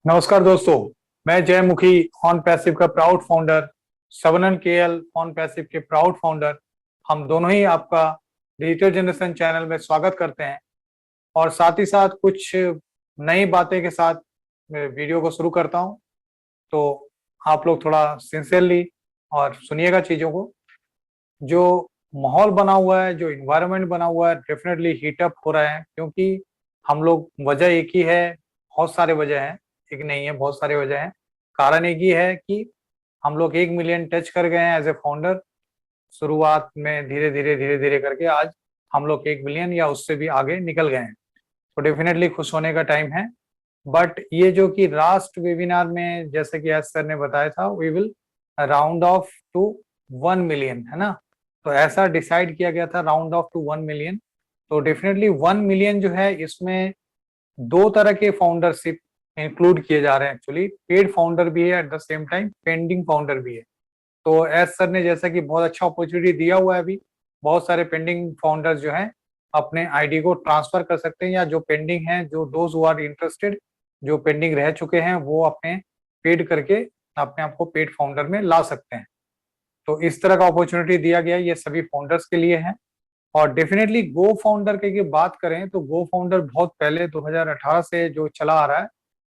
नमस्कार दोस्तों। मैं जय मुखी ऑन पैसिव का प्राउड फाउंडर, सवनन केएल ऑन पैसिव के प्राउड फाउंडर। हम दोनों ही आपका डिजिटल जनरेशन चैनल में स्वागत करते हैं और साथ ही साथ कुछ नई बातें के साथ मैं वीडियो को शुरू करता हूं। तो आप लोग थोड़ा सिंसियरली और सुनिएगा चीजों को। जो माहौल बना हुआ है, जो इन्वायरमेंट बना हुआ है, डेफिनेटली हीटअप हो रहा है क्योंकि हम लोग, वजह एक ही है, बहुत सारे वजह हैं, एक नहीं है, बहुत सारे वजह हैं। कारण एक ही है कि हम लोग 1 मिलियन टच कर गए हैं एज ए फाउंडर। शुरुआत में धीरे धीरे करके आज हम लोग 1 मिलियन या उससे भी आगे निकल गए हैं। तो डेफिनेटली खुश होने का टाइम है। बट ये जो कि लास्ट वेबिनार में जैसे कि एस सर ने बताया था, we will round off to 1 million, है ना। तो ऐसा डिसाइड किया गया था, राउंड ऑफ टू 1 मिलियन। तो डेफिनेटली 1 मिलियन जो है, इसमें दो तरह के फाउंडरशिप इंक्लूड किए जा रहे हैं। एक्चुअली पेड फाउंडर भी है, at the same time pending founder भी है। तो एस सर ने जैसा कि बहुत अच्छा अपॉर्चुनिटी दिया हुआ है, अभी बहुत सारे पेंडिंग फाउंडर्स जो हैं अपने आईडी को ट्रांसफर कर सकते हैं, या जो पेंडिंग हैं, जो दोज हु आर इंटरेस्टेड, जो पेंडिंग रह चुके हैं, वो अपने पेड करके अपने आप को पेड फाउंडर में ला सकते हैं। तो इस तरह का अपॉर्चुनिटी दिया गया है, ये सभी फाउंडर्स के लिए है। और डेफिनेटली गो फाउंडर की बात करें तो गो फाउंडर बहुत पहले 2018 से जो चला आ रहा है,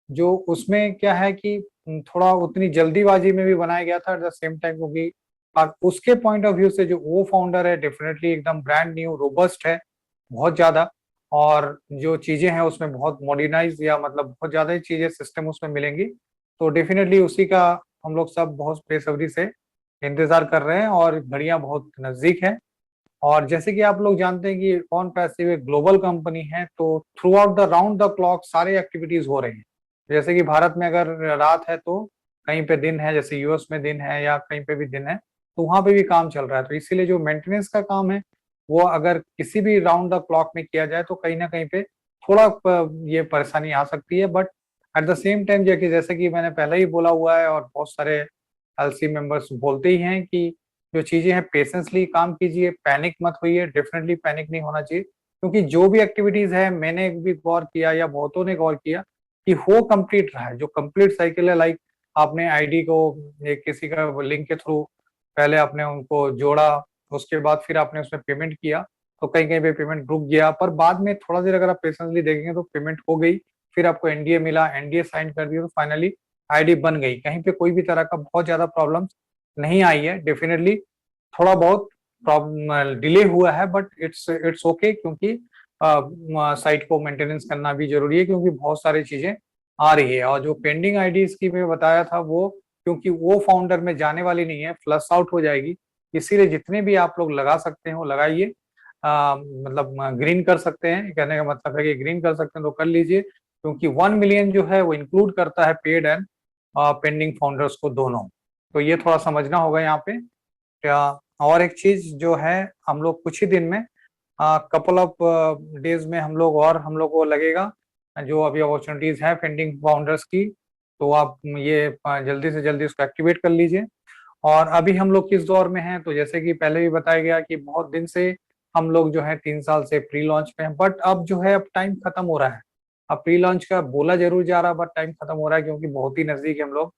जो उसमें क्या है कि थोड़ा उतनी जल्दीबाजी में भी बनाया गया था एट द सेम टाइम, क्योंकि उसके पॉइंट ऑफ व्यू से जो वो फाउंडर है, डेफिनेटली एकदम ब्रांड न्यू रोबस्ट है, बहुत ज्यादा। और जो चीजें हैं उसमें बहुत मॉडर्नाइज, या मतलब बहुत ज्यादा ही चीजें सिस्टम उसमें मिलेंगी। तो डेफिनेटली उसी का हम लोग सब बहुत बेसब्री से इंतजार कर रहे हैं और घड़ियां बहुत नजदीक है। और जैसे कि आप लोग जानते हैं कि ऑन पैसिव एक ग्लोबल कंपनी है, तो through out the round the clock सारे एक्टिविटीज हो रही हैं। जैसे कि भारत में अगर रात है तो कहीं पे दिन है, जैसे यूएस में दिन है या कहीं पे भी दिन है, तो वहां पे भी काम चल रहा है। तो इसीलिए जो मेंटेनेंस का काम है, वो अगर किसी भी राउंड द क्लॉक में किया जाए तो कहीं ना कहीं पे थोड़ा ये परेशानी आ सकती है। But at the same time जैसे कि मैंने पहले ही बोला हुआ है, और बहुत सारे एलसी मेंबर्स बोलते ही हैं कि जो चीजें हैं पेशेंसली काम कीजिए, पैनिक मत होइए। डेफिनेटली पैनिक नहीं होना चाहिए, क्योंकि जो भी एक्टिविटीज है, मैंने भी गौर किया या बहुतों ने गौर किया कि वो कंप्लीट रहा है। जो कंप्लीट साइकिल है, लाइक आपने आईडी को एक किसी का लिंक के थ्रू पहले आपने उनको जोड़ा, उसके बाद फिर आपने उसमें पेमेंट किया, तो कहीं कहीं पे पेमेंट रुक गया, पर बाद में थोड़ा देर अगर आप पेशेंसली देखेंगे तो पेमेंट हो गई। फिर आपको एनडीए मिला, एनडीए साइन कर दिया, तो फाइनली आईडी बन गई। कहीं पे कोई भी तरह का बहुत ज्यादा प्रॉब्लम नहीं आई है। डेफिनेटली थोड़ा बहुत प्रॉब्लम डिले हुआ है, बट इट्स इट्स ओके, क्योंकि साइट को मेंटेनेंस करना भी जरूरी है, क्योंकि बहुत सारी चीजें आ रही है। और जो पेंडिंग आईडीज की मैं बताया था, वो क्योंकि वो फाउंडर में जाने वाली नहीं है, फ्लश आउट हो जाएगी, इसीलिए जितने भी आप लोग लगा सकते हो लगाइए। मतलब ग्रीन कर सकते हैं, कहने का मतलब है कि ग्रीन कर सकते हैं तो कर लीजिए, क्योंकि 1 मिलियन जो है वो इंक्लूड करता है पेड एंड पेंडिंग फाउंडर्स को, दोनों। तो ये थोड़ा समझना होगा यहाँ पे। क्या और एक चीज जो है, हम लोग कुछ ही दिन में, कपल ऑफ डेज में हम लोग को लगेगा, जो अभी अपॉर्चुनिटीज हैं पेंडिंग फाउंडर्स की, तो आप ये जल्दी से जल्दी उसको एक्टिवेट कर लीजिए। और अभी हम लोग किस दौर में हैं, तो जैसे कि पहले भी बताया गया कि बहुत दिन से हम लोग जो है 3 साल से प्री लॉन्च पे हैं, बट अब जो है अब टाइम खत्म हो रहा है। अब प्री लॉन्च का बोला जरूर जा रहा, बट टाइम खत्म हो रहा है, क्योंकि बहुत ही नजदीक हम लोग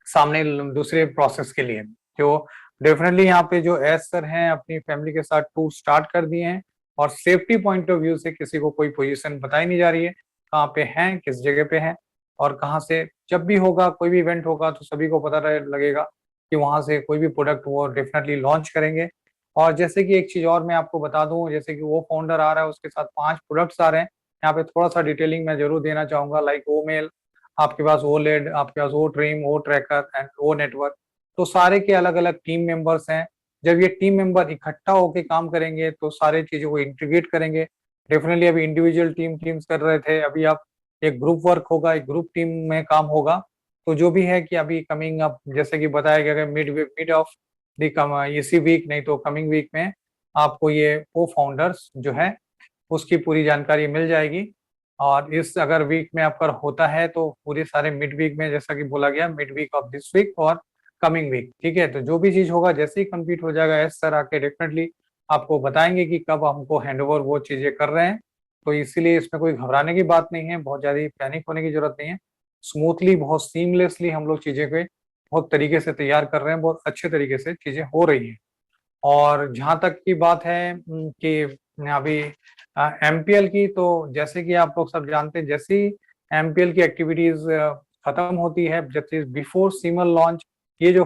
सामने दूसरे प्रोसेस के लिए। जो डेफिनेटली यहाँ पे जो एस सर हैं, अपनी फैमिली के साथ टूर स्टार्ट कर दिए हैं, और सेफ्टी पॉइंट ऑफ व्यू से किसी को कोई पोजीशन बताई नहीं जा रही है, कहाँ पे हैं, किस जगह पे हैं, और कहाँ से जब भी होगा कोई भी इवेंट होगा तो सभी को पता लगेगा कि वहां से कोई भी प्रोडक्ट वो डेफिनेटली लॉन्च करेंगे। और जैसे कि एक चीज और मैं आपको बता दूं, जैसे कि वो फाउंडर आ रहा है, उसके साथ 5 प्रोडक्ट्स आ रहे हैं। यहाँ पे थोड़ा सा डिटेलिंग मैं जरूर देना चाहूंगा, लाइक ओ मेल, आपके पास ओ लेड, आपके पास O stream, O tracker and O network. तो सारे के अलग अलग टीम मेंबर्स हैं। जब ये टीम मेंबर इकट्ठा होकर काम करेंगे तो सारे चीजों को इंटीग्रेट करेंगे। डेफिनेटली अभी इंडिविजुअल टीम्स कर रहे थे, अभी आप एक ग्रुप वर्क होगा, एक ग्रुप टीम में काम होगा। तो जो भी है कि अभी कमिंग अप, जैसे कि बताया गया, मिड ऑफ दी इसी वीक, नहीं तो कमिंग वीक में आपको ये वो फाउंडर्स जो है उसकी पूरी जानकारी मिल जाएगी। और इस अगर वीक में आपका होता है तो पूरे सारे मिड वीक में, जैसा कि बोला गया, mid week of this week और कमिंग वीक, ठीक है। तो जो भी चीज होगा जैसे ही कंप्लीट हो जाएगा, एस सर आके डेफिनेटली आपको बताएंगे कि कब हमको हैंड ओवर वो चीजें कर रहे हैं। तो इसीलिए इसमें कोई घबराने की बात नहीं है, बहुत ज्यादा पैनिक होने की जरूरत नहीं है। स्मूथली, बहुत सीमलेसली हम लोग चीजें को बहुत तरीके से तैयार कर रहे हैं, बहुत अच्छे तरीके से चीजें हो रही हैं। और जहाँ तक की बात है कि अभी एमपीएल की, तो जैसे कि आप लोग सब जानते हैं, जैसे ही एमपीएल की एक्टिविटीज खत्म होती है, जैसे बिफोर सीमल लॉन्च, ये जो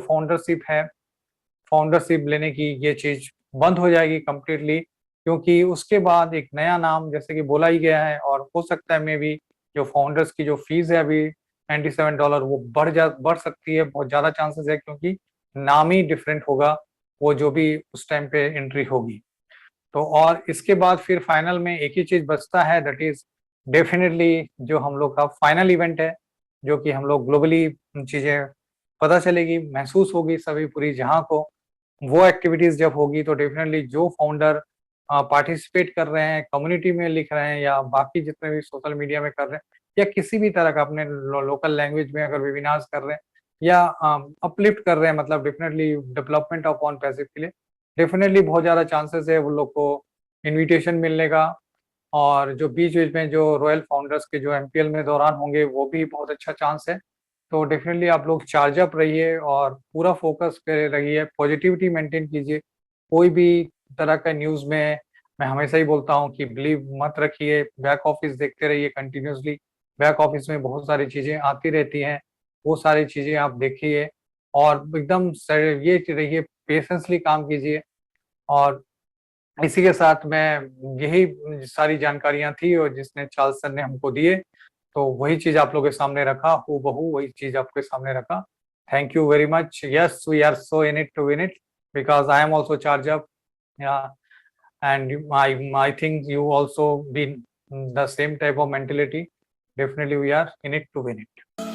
फाउंडरशिप लेने की ये चीज बंद हो जाएगी कम्प्लीटली, क्योंकि उसके बाद एक नया नाम जैसे कि बोला ही गया है, और हो सकता है मे भी जो फाउंडर्स की जो फीस है अभी $97, वो बढ़ सकती है, बहुत ज्यादा चांसेस है, क्योंकि नाम ही डिफरेंट होगा वो जो भी उस टाइम पे एंट्री होगी। तो और इसके बाद फिर फाइनल में एक ही चीज बचता है, दैट इज डेफिनेटली जो हम लोग का फाइनल इवेंट है, जो कि हम लोग ग्लोबली चीजें पता चलेगी, महसूस होगी सभी पूरी जहां को। वो एक्टिविटीज जब होगी तो डेफिनेटली जो फाउंडर पार्टिसिपेट कर रहे हैं, कम्युनिटी में लिख रहे हैं, या बाकी जितने भी सोशल मीडिया में कर रहे हैं, या किसी भी तरह का अपने लोकल लैंग्वेज में अगर वेबिनार्स कर रहे हैं, या अपलिफ्ट कर रहे हैं, मतलब definitely development of on passive के लिए डेफिनेटली बहुत ज्यादा चांसेस है वो लोग को इनविटेशन मिलने का। और जो बीच बीच में जो रॉयल फाउंडर्स के जो एमपीएल में दौरान होंगे, वो भी बहुत अच्छा चांस है। तो डेफिनेटली आप लोग चार्ज अप रहिए और पूरा फोकस करे रहिए, पॉजिटिविटी मेंटेन कीजिए। कोई भी तरह का न्यूज में मैं हमेशा ही बोलता हूँ कि बिलीव मत रखिए, बैक ऑफिस देखते रहिए कंटिन्यूसली। बैक ऑफिस में बहुत सारी चीजें आती रहती हैं, वो सारी चीजें आप देखिए, और एकदम ये रहिए, पेशेंसली काम कीजिए। और इसी के साथ मैं यही सारी जानकारियां थी और जिसने चार्ल्स सर ने हमको दिए, तो वही चीज आप लोगों के सामने रखा, हूबहू वही चीज आपके सामने रखा। Thank you very much. Yes, we are so in it to win it, because I am also charge up, and I think you also been the same type of mentality. Definitely we are in it to win it.